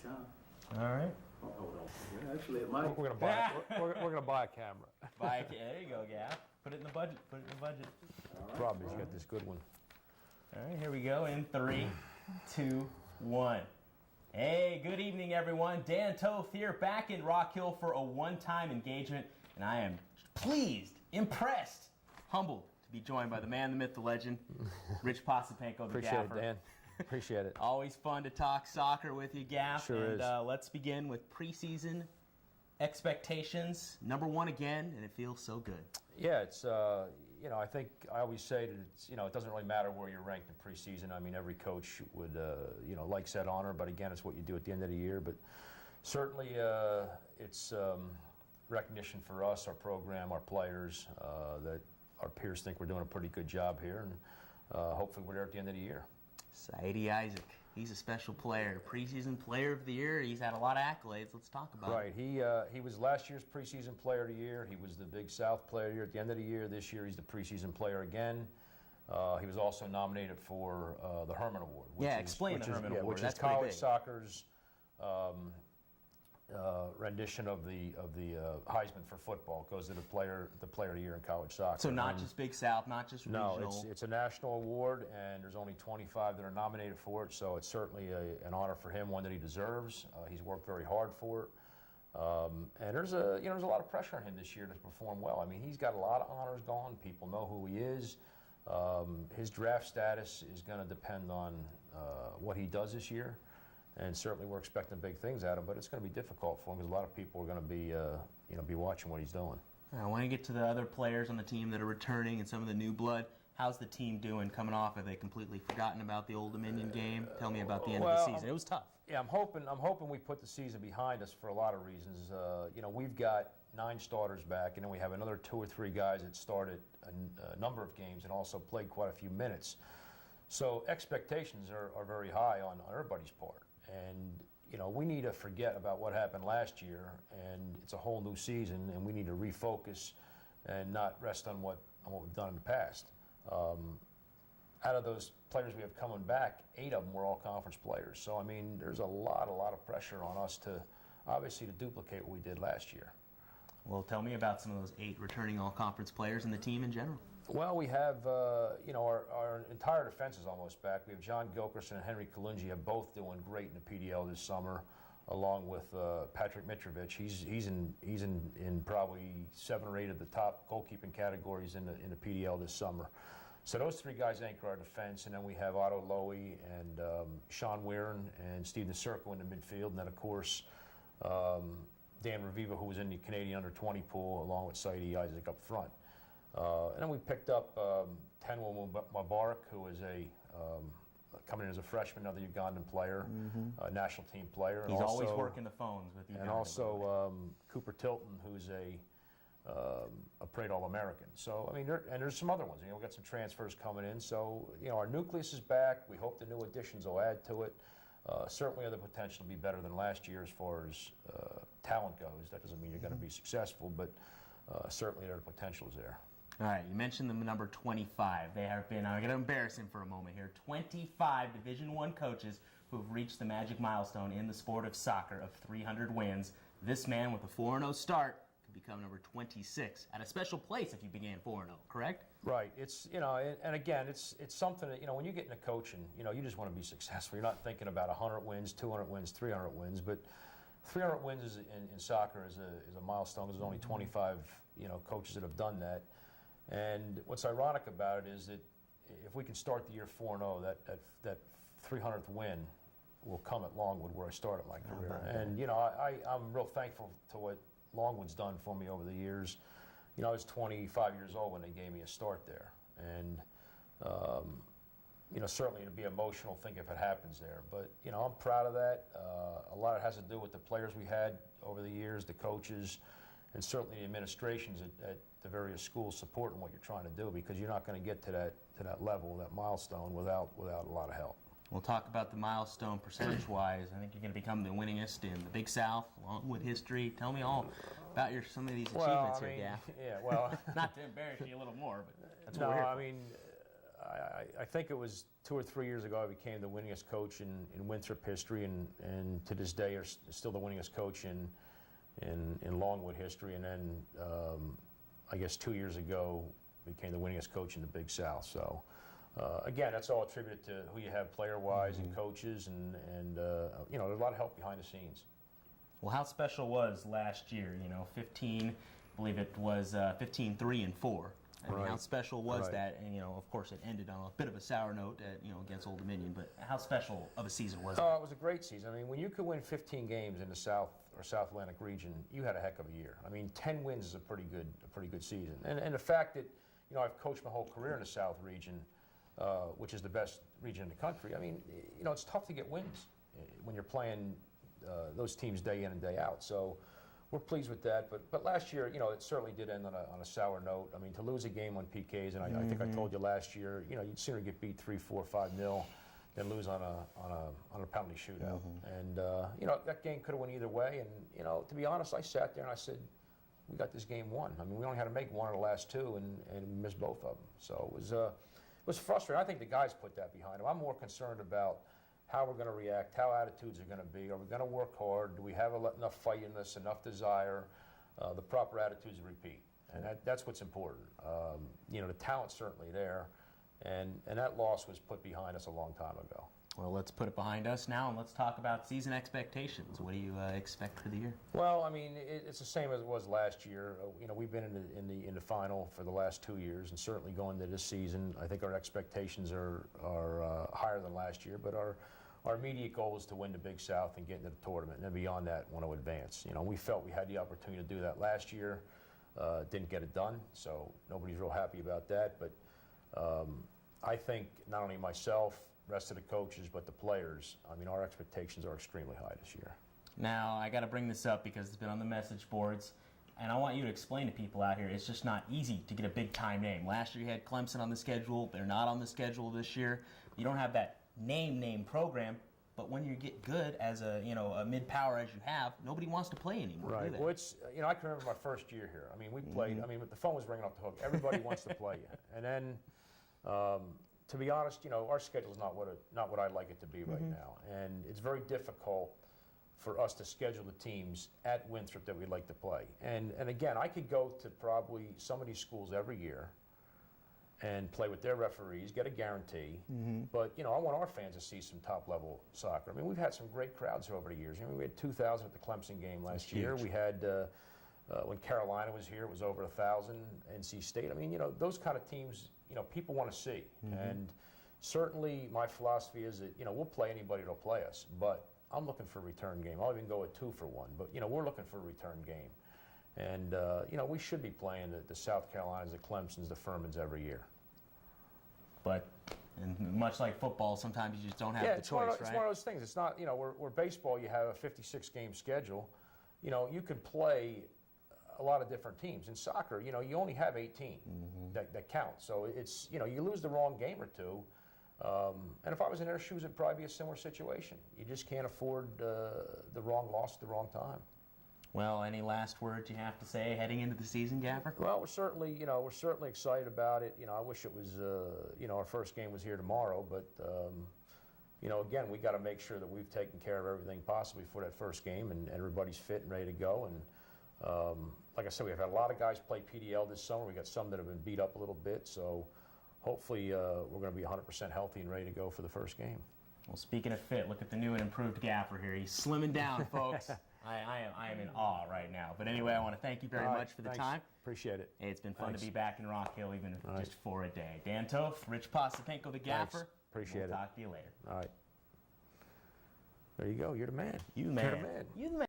Anytime. All right. Yeah, actually, it might. We're gonna buy a camera. There you go, Gaff. Put it in the budget. Put it in the budget. Problem is, you got this good one. All right, here we go in 3, 2, 1. Hey, good evening, everyone. Dan Toth here, back in Rock Hill for a one-time engagement, and I am pleased, impressed, humbled to be joined by the man, the myth, the legend, Rich Posipenko, the Gaffer. Appreciate it, Dan. Appreciate it. Always fun to talk soccer with you, Gaff. Sure and, is. Let's begin with preseason expectations. Number 1 again, and it feels so good. Yeah, it's I think I always say that it's it doesn't really matter where you're ranked in preseason. I mean, every coach would likes that honor, but again, it's what you do at the end of the year. But certainly, it's recognition for us, our program, our players, that our peers think we're doing a pretty good job here, and hopefully we're there at the end of the year. Saidi Isaac, he's a special player, preseason player of the year. He's had a lot of accolades. Let's talk about it. Right, he was last year's preseason player of the year. He was the Big South player of the year at the end of the year. This year he's the preseason player again. He was also nominated for the Herman Award. Explain the Herman Award. Which That's is college big. Soccer's rendition of the Heisman for football. It goes to the player of the year in college soccer. So not just Big South, not just regional. No, it's a national award, and there's only 25 that are nominated for it. So it's certainly an honor for him, one that he deserves. He's worked very hard for it, and there's a lot of pressure on him this year to perform well. I mean, he's got a lot of honors going. People know who he is. His draft status is going to depend on what he does this year. And certainly we're expecting big things out of him, but it's going to be difficult for him because a lot of people are going to be watching what he's doing. I want to get to the other players on the team that are returning and some of the new blood. How's the team doing coming off? Have they completely forgotten about the Old Dominion game? Tell me about the end of the season. It was tough. Yeah, I'm hoping we put the season behind us for a lot of reasons. We've got 9 starters back, and then we have another 2 or 3 guys that started a number of games and also played quite a few minutes. So expectations are very high on everybody's part. And, we need to forget about what happened last year, and it's a whole new season, and we need to refocus and not rest on what we've done in the past. Out of those players we have coming back, 8 of them were all conference players. So, I mean, there's a lot of pressure on us to duplicate what we did last year. Well, tell me about some of those 8 returning all-conference players and the team in general. Well, we have, our entire defense is almost back. We have John Gilchrist and Henry Kalungi have both doing great in the PDL this summer, along with Patrick Mitrovic. He's in probably 7 or 8 of the top goalkeeping categories in the PDL this summer. So those 3 guys anchor our defense, and then we have Otto Lowy and Sean Weirin and Steve Nasurko in the midfield, and then of course Dan Reviva, who was in the Canadian under-20 pool, along with Saidi Isaac up front. And then we picked up Tenwa Mubarak, who is coming in as a freshman, another Ugandan player, a national team player. He's always working the phones with Uganda. And also Cooper Tilton, who's a Parade All-American. So, I mean, there's some other ones. We've got some transfers coming in. So, our nucleus is back. We hope the new additions will add to it. Certainly have the potential to be better than last year as far as talent goes. That doesn't mean you're going to be successful, but certainly their potential is there. All right, you mentioned the number 25. They have been, I'm going to embarrass him for a moment here, 25 Division I coaches who have reached the magic milestone in the sport of soccer of 300 wins. This man with a 4-0 start could become number 26 at a special place if you began 4-0, correct? Right. It's, and again, it's something that, when you get into coaching, you just want to be successful. You're not thinking about 100 wins, 200 wins, 300 wins, but 300 wins in soccer is a milestone. There's only 25, coaches that have done that. And what's ironic about it is that if we can start the year 4-0, that 300th win will come at Longwood, where I started my career. And I'm real thankful to what Longwood's done for me over the years. I was 25 years old when they gave me a start there, and certainly it'd be emotional thinking if it happens there. But I'm proud of that. A lot of it has to do with the players we had over the years, the coaches, and certainly the administrations at the various schools supporting what you're trying to do, because you're not going to get to that level, that milestone, without a lot of help. We'll talk about the milestone percentage-wise. I think you're going to become the winningest in the Big South, along with history. Tell me all about some of these achievements here, Gaff. Yeah, well, not to embarrass you a little more, but that's what no, we're here for. I mean, I think it was 2 or 3 years ago I became the winningest coach in Winthrop history, and to this day are still the winningest coach in Longwood history. And then I guess 2 years ago became the winningest coach in the Big South. So again, that's all attributed to who you have player-wise and coaches, and you know, there's a lot of help behind the scenes. Well, how special was last year? You know, 15, I believe it was 15-3-4. I mean, how special was that? And, you know, of course, it ended on a bit of a sour note, you know, against Old Dominion. But how special of a season was it? Oh, it was a great season. I mean, when you could win 15 games in the South or South Atlantic region, you had a heck of a year. I mean, 10 wins is a pretty good season. And the fact that, you know, I've coached my whole career in the South region, which is the best region in the country. I mean, you know, it's tough to get wins when you're playing those teams day in and day out. So we're pleased with that. But last year, you know, it certainly did end on a sour note. I mean, to lose a game on PKs, and I think I told you last year, you know, you'd sooner get beat 3-4, 5-0 than lose on a penalty shootout. And you know, that game could have went either way. And you know, to be honest, I sat there and I said, we got this game won. I mean, we only had to make one of the last two, and we missed both of them. So it was frustrating. I think the guys put that behind them. I'm more concerned about how we're going to react, how attitudes are going to be. Are we going to work hard? Do we have enough fight in us, enough desire, the proper attitudes to repeat? And that's what's important. You know, the talent's certainly there, and that loss was put behind us a long time ago. Well, let's put it behind us now, and let's talk about season expectations. What do you expect for the year? Well, I mean, it's the same as it was last year. You know, we've been in the final for the last 2 years, and certainly going into this season, I think our expectations are higher than last year. But our immediate goal is to win the Big South and get into the tournament, and then beyond that, want to advance. You know, we felt we had the opportunity to do that last year, didn't get it done, so nobody's real happy about that. But I think not only myself, rest of the coaches, but the players, I mean, our expectations are extremely high this year. Now, I got to bring this up because it's been on the message boards, and I want you to explain to people out here, it's just not easy to get a big-time name. Last year you had Clemson on the schedule. They're not on the schedule this year. You don't have that name program, but when you get good as a mid-power as you have, nobody wants to play anymore, right. do they? Well, it's, you know, I can remember my first year here. I mean, we played, I mean, the phone was ringing off the hook. Everybody wants to play you. And then, to be honest, you know, our schedule is not what I'd like it to be right now, and it's very difficult for us to schedule the teams at Winthrop that we'd like to play. And again, I could go to probably some of these schools every year and play with their referees, get a guarantee. But you know, I want our fans to see some top-level soccer. I mean, we've had some great crowds here over the years. I mean, we had 2,000 at the Clemson game last year. We had when Carolina was here, it was over 1,000. NC State. I mean, you know, those kind of teams, you know, people want to see. And certainly my philosophy is that, you know, we'll play anybody that'll play us, but I'm looking for a return game. I'll even go with 2 for 1, but, you know, we're looking for a return game. And, you know, we should be playing the South Carolinas, the Clemsons, the Furmans every year. But, and much like football, sometimes you just don't have the choice, right? It's one of those things. It's not, you know, where baseball, you have a 56-game schedule. You know, you can play a lot of different teams. In soccer, you know, you only have 18 that count. So it's, you know, you lose the wrong game or two. And if I was in their shoes, it'd probably be a similar situation. You just can't afford the wrong loss at the wrong time. Well, any last words you have to say heading into the season, Gaffer? Well, we're certainly excited about it. You know, I wish it was, you know, our first game was here tomorrow, but you know, again, we got to make sure that we've taken care of everything possibly for that first game, and everybody's fit and ready to go. And like I said, we've had a lot of guys play PDL this summer. We got some that have been beat up a little bit, so hopefully we're going to be 100% healthy and ready to go for the first game. Well, speaking of fit, look at the new and improved Gaffer here. He's slimming down, folks. I am in awe right now. But anyway, I want to thank you very much for the time. Appreciate it. Hey, it's been fun to be back in Rock Hill, even if just for a day. Dan Toth, Rich Posapenko, the Gaffer. Appreciate it. We'll talk to you later. All right. There you go. You're the man. You the man. You're the man. You the man.